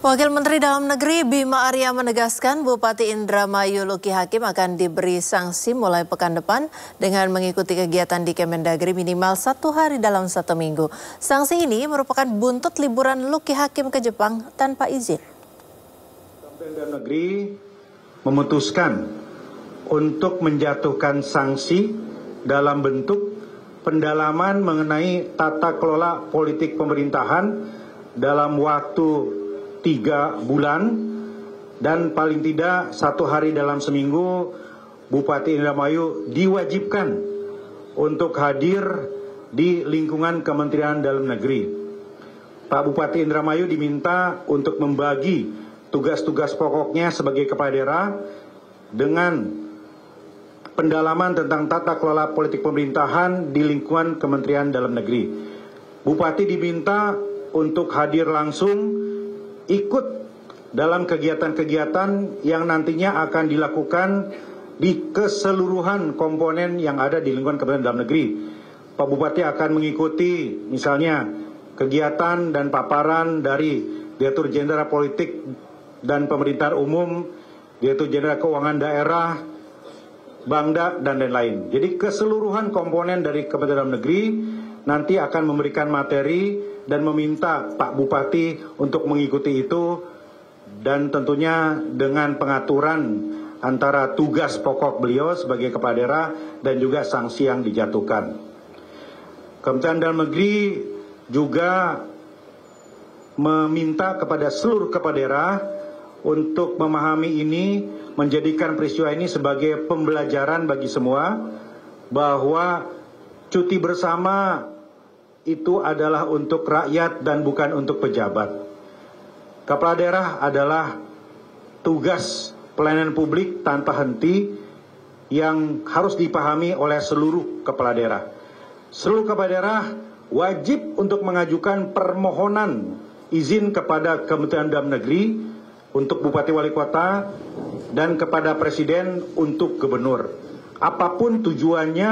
Wakil Menteri Dalam Negeri Bima Arya menegaskan Bupati Indramayu Luki Hakim akan diberi sanksi mulai pekan depan dengan mengikuti kegiatan di Kemendagri minimal 1 hari dalam 1 minggu. Sanksi ini merupakan buntut liburan Luki Hakim ke Jepang tanpa izin. Kementerian Dalam Negeri memutuskan untuk menjatuhkan sanksi dalam bentuk pendalaman mengenai tata kelola politik pemerintahan dalam waktu 3 bulan dan paling tidak 1 hari dalam seminggu. Bupati Indramayu diwajibkan untuk hadir di lingkungan Kementerian Dalam Negeri. Pak Bupati Indramayu diminta untuk membagi tugas-tugas pokoknya sebagai kepala daerah dengan pendalaman tentang tata kelola politik pemerintahan di lingkungan Kementerian Dalam Negeri. Bupati diminta untuk hadir langsung ikut dalam kegiatan-kegiatan yang nantinya akan dilakukan di keseluruhan komponen yang ada di lingkungan Kementerian Dalam Negeri. Pak Bupati akan mengikuti misalnya kegiatan dan paparan dari Direktur Jenderal Politik dan Pemerintahan Umum, Direktur Jenderal Keuangan Daerah, Bangda, dan lain-lain. Jadi keseluruhan komponen dari Kementerian Dalam Negeri nanti akan memberikan materi dan meminta Pak Bupati untuk mengikuti itu, dan tentunya dengan pengaturan antara tugas pokok beliau sebagai kepala daerah dan juga sanksi yang dijatuhkan. Kementerian Dalam Negeri juga meminta kepada seluruh kepala daerah untuk memahami ini, menjadikan peristiwa ini sebagai pembelajaran bagi semua bahwa cuti bersama itu adalah untuk rakyat dan bukan untuk pejabat. Kepala daerah adalah tugas pelayanan publik tanpa henti yang harus dipahami oleh seluruh kepala daerah. Seluruh kepala daerah wajib untuk mengajukan permohonan izin kepada Kementerian Dalam Negeri untuk Bupati Wali Kota dan kepada Presiden untuk Gubernur. Apapun tujuannya,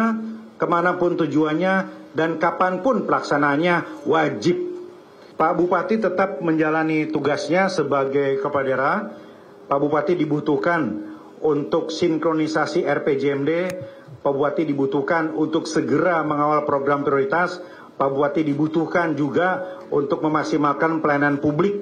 kemanapun tujuannya, dan kapanpun pelaksanaannya wajib. Pak Bupati tetap menjalani tugasnya sebagai kepala daerah. Pak Bupati dibutuhkan untuk sinkronisasi RPJMD. Pak Bupati dibutuhkan untuk segera mengawal program prioritas. Pak Bupati dibutuhkan juga untuk memaksimalkan pelayanan publik.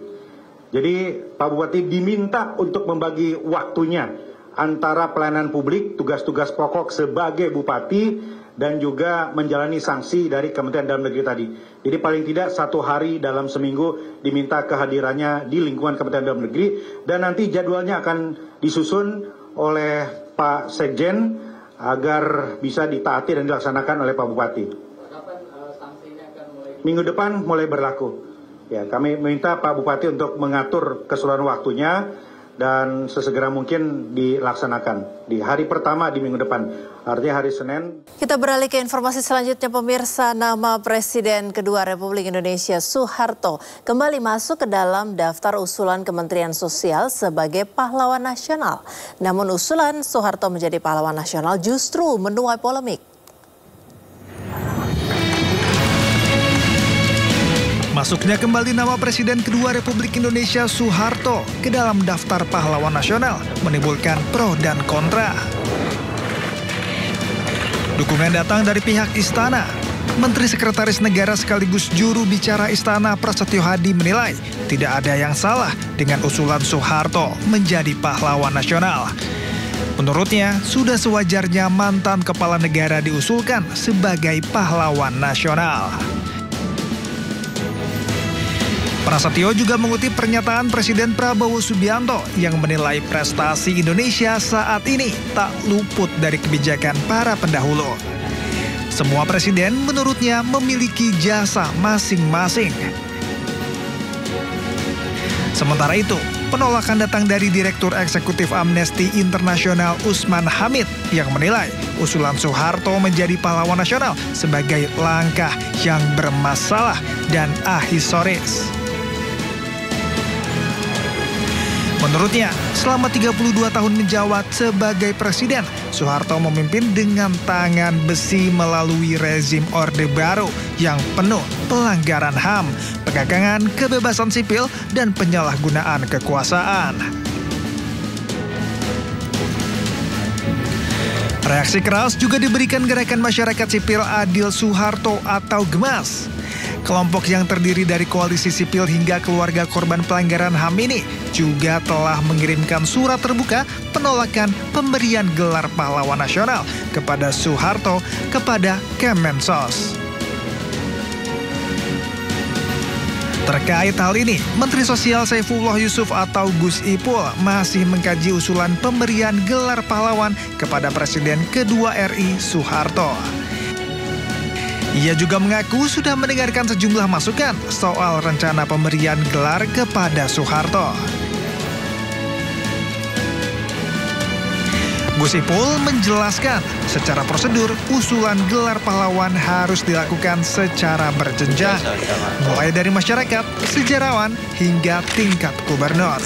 Jadi Pak Bupati diminta untuk membagi waktunya antara pelayanan publik, tugas-tugas pokok sebagai Bupati, dan juga menjalani sanksi dari Kementerian Dalam Negeri tadi. Jadi paling tidak 1 hari dalam seminggu diminta kehadirannya di lingkungan Kementerian Dalam Negeri, dan nanti jadwalnya akan disusun oleh Pak Sekjen agar bisa ditaati dan dilaksanakan oleh Pak Bupati. Kapan sanksinya akan mulai? Minggu depan mulai berlaku. Ya, kami meminta Pak Bupati untuk mengatur keseluruhan waktunya dan sesegera mungkin dilaksanakan di hari pertama di minggu depan, artinya hari Senin. Kita beralih ke informasi selanjutnya, pemirsa. Nama Presiden kedua Republik Indonesia Soeharto kembali masuk ke dalam daftar usulan Kementerian Sosial sebagai pahlawan nasional. Namun usulan Soeharto menjadi pahlawan nasional justru menuai polemik. Masuknya kembali nama Presiden kedua Republik Indonesia Soeharto ke dalam daftar pahlawan nasional menimbulkan pro dan kontra. Dukungan datang dari pihak istana. Menteri Sekretaris Negara sekaligus juru bicara istana Prasetyo Hadi menilai tidak ada yang salah dengan usulan Soeharto menjadi pahlawan nasional. Menurutnya, sudah sewajarnya mantan kepala negara diusulkan sebagai pahlawan nasional. Prasetyo juga mengutip pernyataan Presiden Prabowo Subianto yang menilai prestasi Indonesia saat ini tak luput dari kebijakan para pendahulu. Semua presiden menurutnya memiliki jasa masing-masing. Sementara itu, penolakan datang dari Direktur Eksekutif Amnesty International Usman Hamid yang menilai usulan Soeharto menjadi pahlawan nasional sebagai langkah yang bermasalah dan ahistoris. Menurutnya, selama 32 tahun menjabat sebagai presiden, Soeharto memimpin dengan tangan besi melalui rezim Orde Baru yang penuh pelanggaran HAM, perdagangan, kebebasan sipil, dan penyalahgunaan kekuasaan. Reaksi keras juga diberikan Gerakan Masyarakat Sipil Adil Soeharto atau GEMAS. Kelompok yang terdiri dari koalisi sipil hingga keluarga korban pelanggaran HAM ini juga telah mengirimkan surat terbuka penolakan pemberian gelar pahlawan nasional kepada Soeharto kepada Kemensos. Terkait hal ini, Menteri Sosial Saifullah Yusuf atau Gus Ipul masih mengkaji usulan pemberian gelar pahlawan kepada Presiden kedua RI Soeharto. Ia juga mengaku sudah mendengarkan sejumlah masukan soal rencana pemberian gelar kepada Soeharto. Gus Ipul menjelaskan, secara prosedur usulan gelar pahlawan harus dilakukan secara berjenjang, mulai dari masyarakat, sejarawan, hingga tingkat gubernur.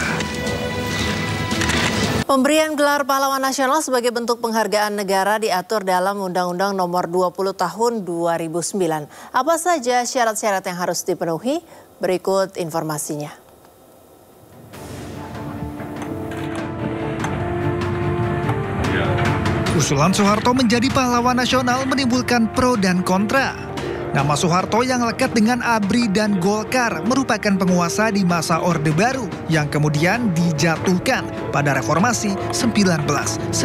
Pemberian gelar pahlawan nasional sebagai bentuk penghargaan negara diatur dalam Undang-Undang Nomor 20 Tahun 2009. Apa saja syarat-syarat yang harus dipenuhi? Berikut informasinya. Usulan Soeharto menjadi pahlawan nasional menimbulkan pro dan kontra. Nama Soeharto yang lekat dengan ABRI dan Golkar merupakan penguasa di masa Orde Baru yang kemudian dijatuhkan pada Reformasi 1998.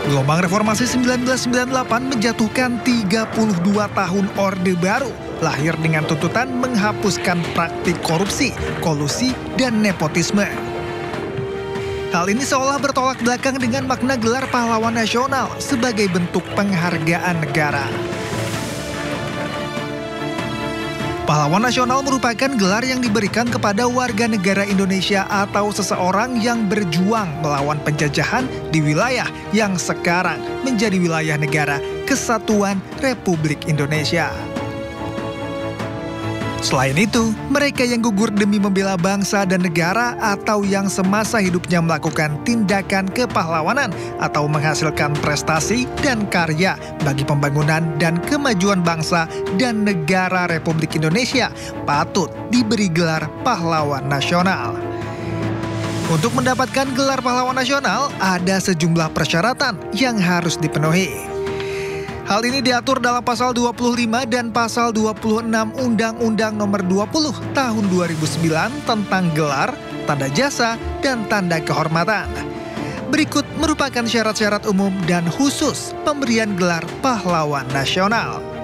Gelombang Reformasi 1998 menjatuhkan 32 tahun Orde Baru, lahir dengan tuntutan menghapuskan praktik korupsi, kolusi, dan nepotisme. Hal ini seolah bertolak belakang dengan makna gelar pahlawan nasional sebagai bentuk penghargaan negara. Pahlawan nasional merupakan gelar yang diberikan kepada warga negara Indonesia atau seseorang yang berjuang melawan penjajahan di wilayah yang sekarang menjadi wilayah negara Kesatuan Republik Indonesia. Selain itu, mereka yang gugur demi membela bangsa dan negara atau yang semasa hidupnya melakukan tindakan kepahlawanan atau menghasilkan prestasi dan karya bagi pembangunan dan kemajuan bangsa dan negara Republik Indonesia patut diberi gelar pahlawan nasional. Untuk mendapatkan gelar pahlawan nasional, ada sejumlah persyaratan yang harus dipenuhi. Hal ini diatur dalam pasal 25 dan pasal 26 Undang-Undang Nomor 20 Tahun 2009 tentang gelar, tanda jasa, dan tanda kehormatan. Berikut merupakan syarat-syarat umum dan khusus pemberian gelar pahlawan nasional.